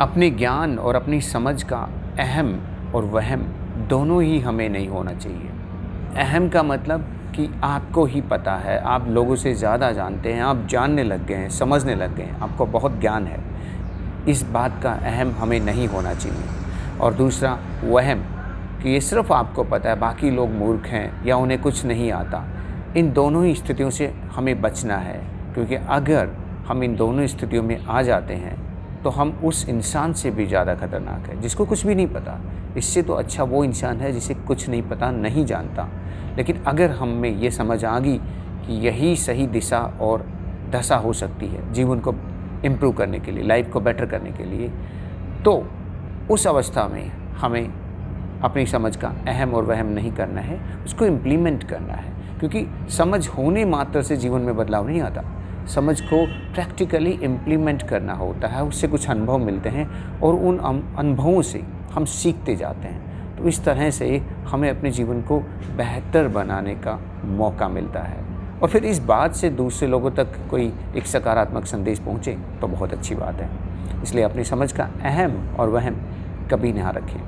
अपने ज्ञान और अपनी समझ का अहम और वहम दोनों ही हमें नहीं होना चाहिए। अहम का मतलब कि आपको ही पता है, आप लोगों से ज़्यादा जानते हैं, आप जानने लग गए हैं, समझने लग गए हैं, आपको बहुत ज्ञान है। इस बात का अहम हमें नहीं होना चाहिए। और दूसरा वहम कि ये सिर्फ़ आपको पता है, बाकी लोग मूर्ख हैं या उन्हें कुछ नहीं आता। इन दोनों ही स्थितियों से हमें बचना है, क्योंकि अगर हम इन दोनों स्थितियों में आ जाते हैं तो हम उस इंसान से भी ज़्यादा खतरनाक है जिसको कुछ भी नहीं पता। इससे तो अच्छा वो इंसान है जिसे कुछ नहीं पता, नहीं जानता। लेकिन अगर हम में ये समझ आ गई कि यही सही दिशा और दशा हो सकती है जीवन को इम्प्रूव करने के लिए, लाइफ को बेटर करने के लिए, तो उस अवस्था में हमें अपनी समझ का अहम और वहम नहीं करना है, उसको इम्प्लीमेंट करना है। क्योंकि समझ होने मात्र से जीवन में बदलाव नहीं आता। समझ को प्रैक्टिकली इम्प्लीमेंट करना होता है, उससे कुछ अनुभव मिलते हैं और उन अनुभवों से हम सीखते जाते हैं। तो इस तरह से हमें अपने जीवन को बेहतर बनाने का मौका मिलता है। और फिर इस बात से दूसरे लोगों तक कोई एक सकारात्मक संदेश पहुँचे तो बहुत अच्छी बात है। इसलिए अपनी समझ का अहम और वहम कभी ना रखें।